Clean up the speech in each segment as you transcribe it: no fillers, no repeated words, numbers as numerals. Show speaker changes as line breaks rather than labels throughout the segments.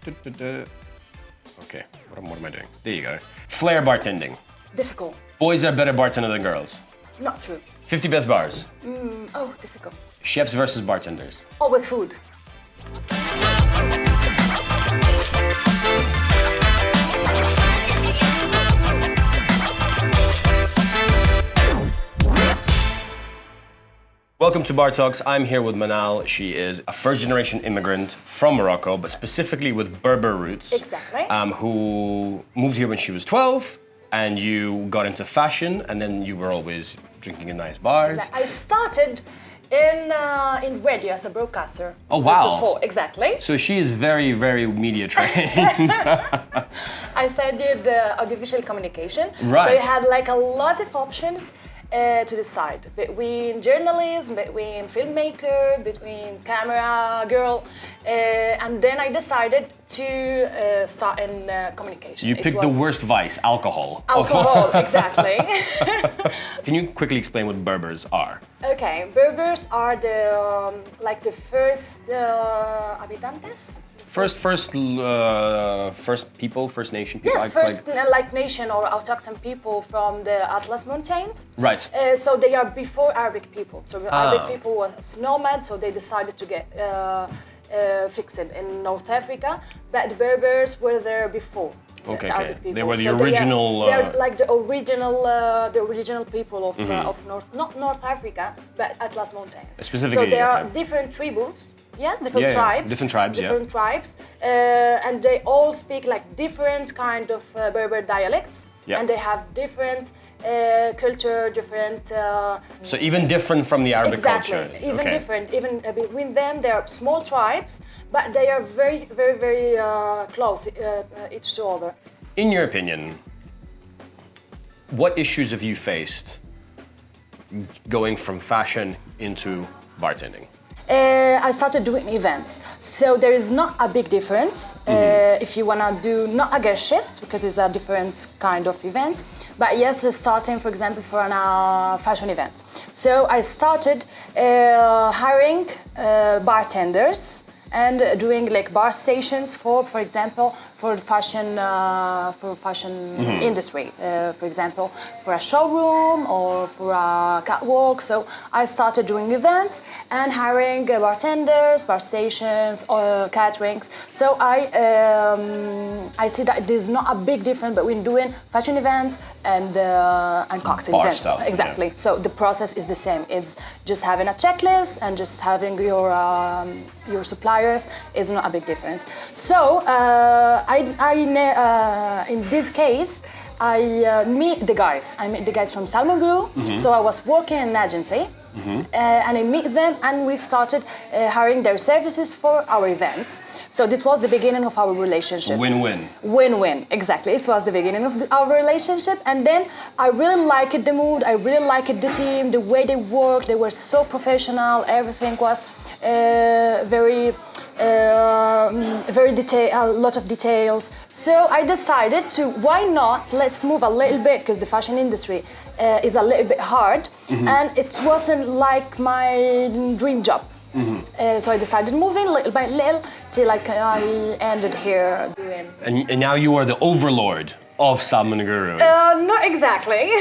Okay, what am I doing? There you go. Flair bartending.
Difficult.
Boys are better bartender than girls.
Not true.
50 best bars.
Difficult.
Chefs versus bartenders.
Always food.
Welcome to Bar Talks. I'm here with Manal. She is a first-generation immigrant from Morocco, but specifically with Berber roots.
Exactly.
Who moved here when she was 12, and you got into fashion, and then you were always drinking in nice bars.
I started in radio as a broadcaster.
Oh, wow.
First of all, exactly.
So she is very, very media trained.
I studied audiovisual communication.
Right.
So you had like a lot of options to decide between journalism, between filmmaker, between camera girl, and then I decided to start in communication.
You picked the worst vice, alcohol.
Alcohol, exactly.
Can you quickly explain what Berbers are?
Okay, Berbers are the like the first habitantes.
First people, First Nation people.
Yes, first like nation or autochthon people from the Atlas Mountains.
Right.
So they are before Arabic people. So Arabic people was nomads, so they decided to get fixed in North Africa. But the Berbers were there before.
Okay,
the Arabic people.
They were the
so
original.
They're like the original people of not North Africa, but Atlas Mountains.
Specifically,
so there are
okay.
different tribes. Yes, different tribes.
Different tribes,
different tribes, and they all speak like different kind of Berber dialects, and they have different culture, different.
So even different from the Arabic culture.
Exactly, even different. Even between them, they are small tribes, but they are very, very, very close each to other.
In your opinion, what issues have you faced going from fashion into bartending?
I started doing events, so there is not a big difference if you wanna do not a guest shift because it's a different kind of event. But yes, starting for example for a fashion event. So I started hiring bartenders and doing like bar stations for example, for fashion industry. For example, for a showroom or for a catwalk. So I started doing events and hiring bartenders, bar stations, or caterings. So I see that there's not a big difference between doing fashion events and cocktail
bar
events.
stuff,
exactly.
Yeah.
So the process is the same. It's just having a checklist and just having your suppliers is not a big difference. So in this case, I meet the guys. I met the guys from Salmon. So I was working in an agency, and I meet them, and we started hiring their services for our events. So this was the beginning of our relationship.
Win-win.
Win-win, exactly. This was the beginning of our relationship, and then I really liked the mood. I really liked the team, the way they worked. They were so professional. Everything was very detailed, a lot of details. So I decided to, why not, let's move a little bit, because the fashion industry is a little bit hard, and it wasn't like my dream job. So I decided moving little by little till like I ended here doing.
And now you are the overlord of Salmon Guru.
Not exactly.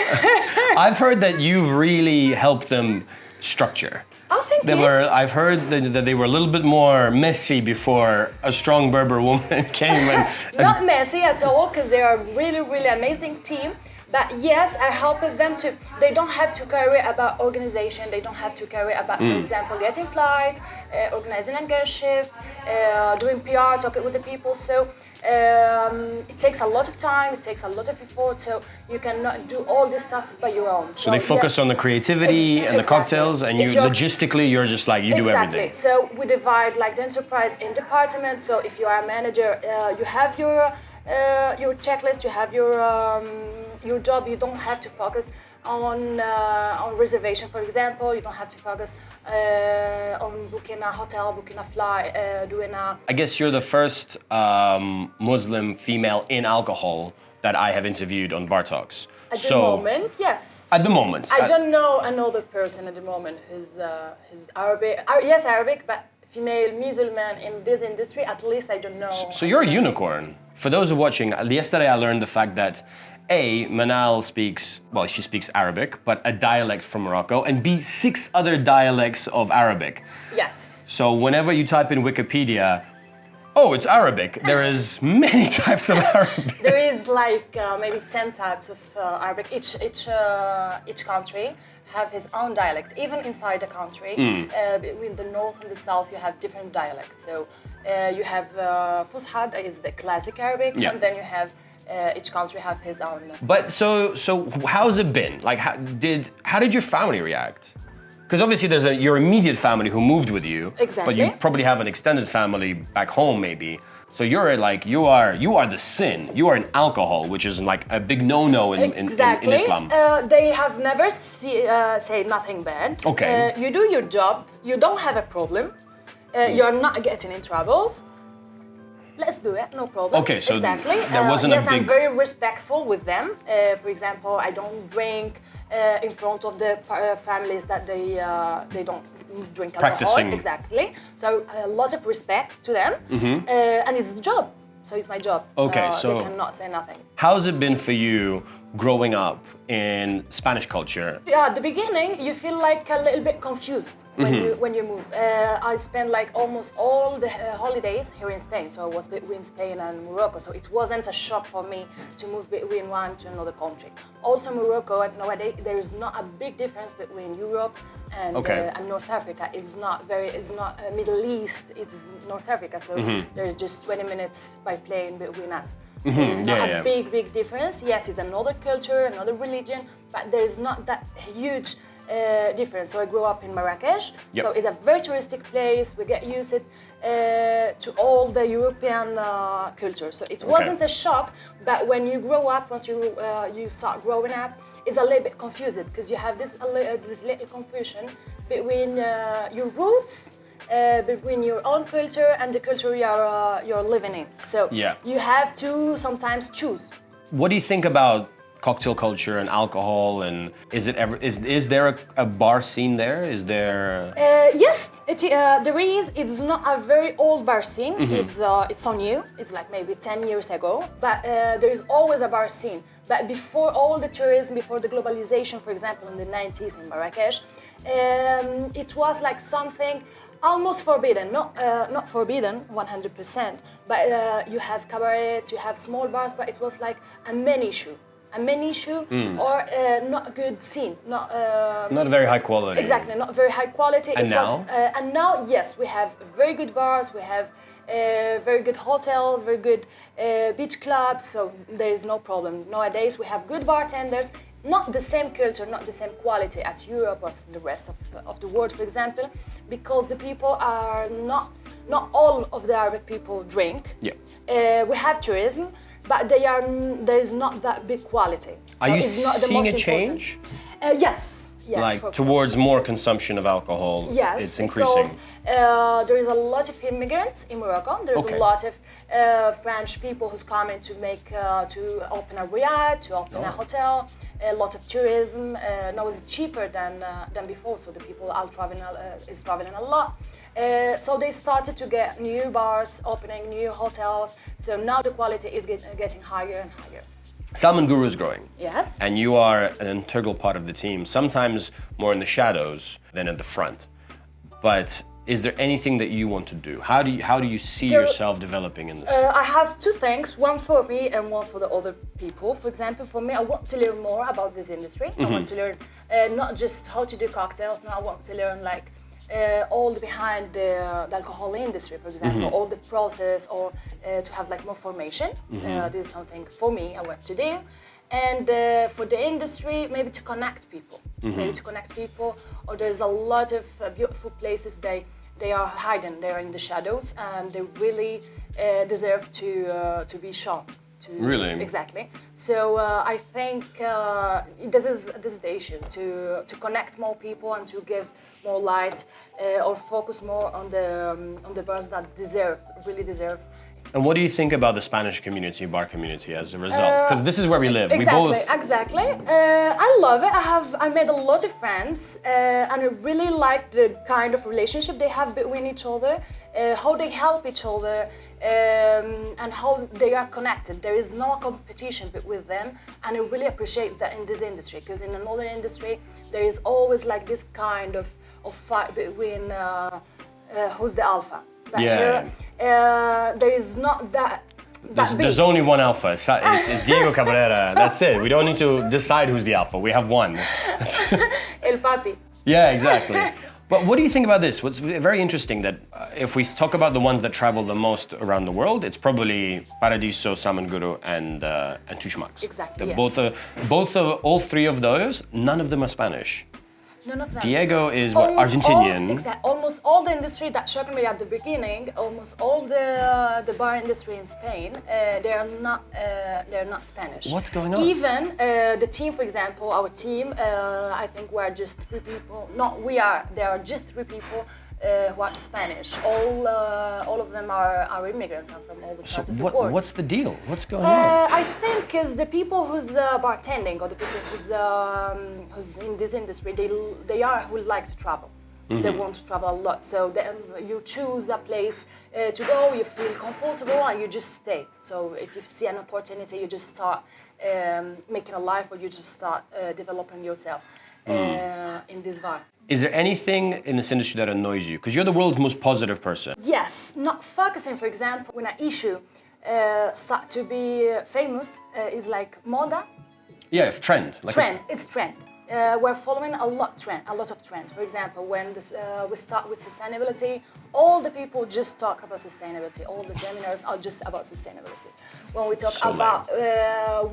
I've heard that you've really helped them structure.
Oh, thank you.
I've heard that they were a little bit more messy before a strong Berber woman came.
Not messy at all, because they are really, really amazing team. But yes, I helped them to, they don't have to carry about organization, they don't have to carry about, for example, getting flight, organizing a guest shift, doing PR, talking with the people. So it takes a lot of time, it takes a lot of effort, so you cannot do all this stuff by your own.
So they focus on the creativity and the cocktails, and you logistically, you're just like, you do everything.
So we divide like the enterprise in departments. So if you are a manager, you have your checklist, you have your job. You don't have to focus on reservation, for example. You don't have to focus on booking a hotel, booking a flight, doing a.
I guess you're the first Muslim female in alcohol that I have interviewed on Bar Talks.
At the moment, yes.
At the moment.
I don't know another person at the moment who's Arabic. Yes, Arabic, but female Muslim in this industry, at least I don't know.
So you're a unicorn. For those who are watching, yesterday I learned the fact that Manal speaks, well, she speaks Arabic, but a dialect from Morocco, and B, 6 other dialects of Arabic.
Yes.
So whenever you type in Wikipedia, oh, it's Arabic, there is many types of Arabic.
There is like maybe 10 types of Arabic. Each country have his own dialect. Even inside the country, between the north and the south, you have different dialects. So you have Fusha, that is the classic Arabic, and then you have each country have his own.
But so how's it been? Like, how did your family react? Because obviously there's your immediate family who moved with you.
Exactly.
But you probably have an extended family back home maybe. So you're like, you are the sin. You are an alcohol, which is like a big no-no in Islam.
They have never say nothing bad.
Okay.
You do your job. You don't have a problem. You're not getting in troubles. Let's do it, no problem.
Okay, so
exactly.
There wasn't
yes,
a big...
I'm very respectful with them. For example, I don't drink in front of the families that they don't drink alcohol.
Practicing.
Exactly. So a lot of respect to them, and it's a job. So it's my job.
Okay, so
they cannot say nothing.
How's it been for you growing up in Spanish culture?
Yeah, at the beginning, you feel like a little bit confused when you move. I spent like almost all the holidays here in Spain. So I was between Spain and Morocco. So it wasn't a shock for me to move between one to another country. Also Morocco, nowadays, there is not a big difference between Europe and North Africa. It's not Middle East, it's North Africa. So there's just 20 minutes by plane between us. It's not a big difference. Yes, it's another culture, another religion, but there's not that huge difference. So I grew up in Marrakesh, so it's a very touristic place. We get used to all the European culture. So it wasn't a shock, but when you grow up, once you start growing up, it's a little bit confused because you have this little confusion between your roots, between your own culture and the culture you're living in. So you have to sometimes choose. What
do you think about cocktail culture and alcohol, and is there a bar scene there? Is there?
Yes, there is. It's not a very old bar scene. It's so new. It's like maybe 10 years ago. But there is always a bar scene. But before all the tourism, before the globalization, for example, in the 90s in Marrakesh, it was like something almost forbidden. Not forbidden 100%. But you have cabarets, you have small bars. But it was like a main issue or not a good scene,
not very high quality.
Exactly, not very high quality. And now, yes, we have very good bars, we have very good hotels, very good beach clubs, so there is no problem. Nowadays, we have good bartenders, not the same culture, not the same quality as Europe or the rest of the world, for example, because the people are not all of the Arabic people drink. We have tourism, but there is not that big quality. So
are you
it's not the
seeing
most
a change?
Yes.
Like towards more consumption of alcohol, it's increasing.
Because there is a lot of immigrants in Morocco. There's a lot of French people who's coming to open a riad, to open a hotel. A lot of tourism. Now it's cheaper than before, so the people are traveling a lot. So they started to get new bars, opening new hotels. So now the quality is getting higher and higher.
Salmon Guru is growing.
Yes.
And you are an integral part of the team, sometimes more in the shadows than at the front. But is there anything that you want to do? How do you see yourself developing in this?
I have two things, one for me and one for the other people. For example, for me, I want to learn more about this industry. I want to learn not just how to do cocktails, now I want to learn like all behind the alcohol industry, for example, all the process, or to have like more formation. This is something for me I want to do. And for the industry, maybe to connect people. Or there's a lot of beautiful places they are hidden, they're in the shadows, and they really deserve to be shown.
Really?
Exactly. So I think this is the issue, to connect more people and to give more light or focus more on the bars that really deserve
And what do you think about the Spanish community, bar community, as a result? Because this is where we live.
Exactly. I love it. I made a lot of friends, and I really like the kind of relationship they have between each other, how they help each other, and how they are connected. There is no competition with them, and I really appreciate that in this industry. Because in another industry, there is always like this kind of fight between who's the alpha. But here, there is not that.
There's only one alpha. It's Diego Cabrera. That's it. We don't need to decide who's the alpha. We have one.
El papi.
Yeah, exactly. But what do you think about this? What's very interesting that if we talk about the ones that travel the most around the world, it's probably Paradiso, Salmon Guru, and Tushmax.
Exactly.
Yes. All three of those, none of them are Spanish.
None of them.
Diego is Argentinian.
Almost all the industry that shocked me at the beginning, almost all the bar industry in Spain, they're not Spanish.
What's going on?
Even the team, for example, our team, I think we're just 3 people. There are just 3 people who are Spanish. All of them are immigrants and from all the parts of the world.
What's the deal? What's going on?
I think is the people who's bartending or the people who's in this industry, they who like to travel. Mm-hmm. They want to travel a lot. So you choose a place to go, you feel comfortable, and you just stay. So if you see an opportunity, you just start making a life, or you just start developing yourself in this bar.
Is there anything in this industry that annoys you? Because you're the world's most positive person.
Yes, not focusing, for example, when an issue start to be famous, is like moda.
Yeah, trend.
It's trend. We're following a lot of trends. For example, when we start with sustainability, all the people just talk about sustainability. All the seminars are just about sustainability. When we talk about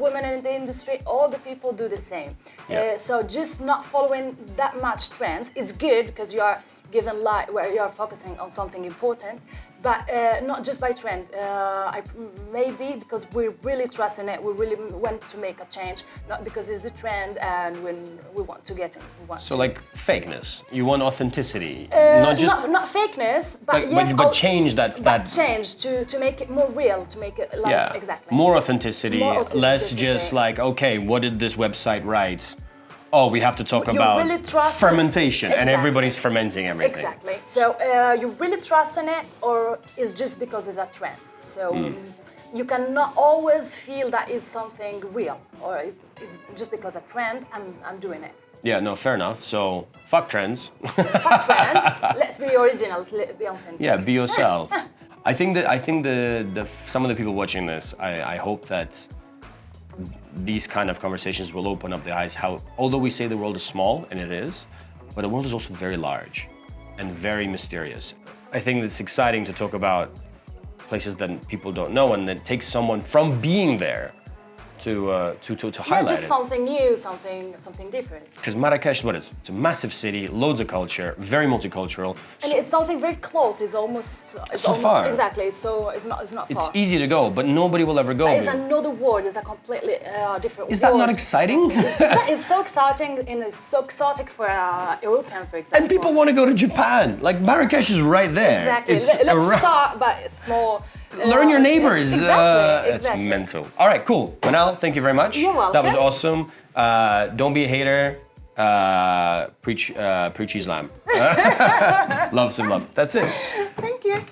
women in the industry, all the people do the same.
Yeah.
So just not following that much trends is good because you are given light where you are focusing on something important, but not just by trend. Maybe because we really trust in it, we really want to make a change, not because it's the trend and when we want to get in.
Like fakeness. You want authenticity,
not fakeness, but
change that.
Change to make it more real, to make it like exactly.
More authenticity, less just like, okay, what did this website write? Oh, we have to talk about really fermentation, and everybody's fermenting everything.
Exactly. So you really trust in it, or it's just because it's a trend. So you cannot always feel that is something real, or it's just because a trend. I'm doing it.
Yeah, no, fair enough. So fuck trends.
Fuck trends. Let's be originals. Let's be authentic.
Yeah, be yourself. I think the some of the people watching this, I hope that these kind of conversations will open up the eyes how, although we say the world is small, and it is, but the world is also very large and very mysterious. I think it's exciting to talk about places that people don't know, and it takes someone from being there to highlight
just something new, something different.
Because Marrakesh, it's a massive city, loads of culture, very multicultural.
And it's something very close. It's almost
far.
Exactly. It's not far.
It's easy to go, but nobody will ever go.
It's another world. It's a completely different world.
Is that not exciting?
It's so exciting, and it's so exotic for European, for example.
And people want to go to Japan. Like Marrakesh is right there.
Exactly. Let's start, but it's more.
Learn your neighbors.
Exactly.
It's mental. All right, cool. Manal, thank you very much.
You're welcome.
That was awesome. Don't be a hater. Preach Islam. Love some love. That's it.
Thank you.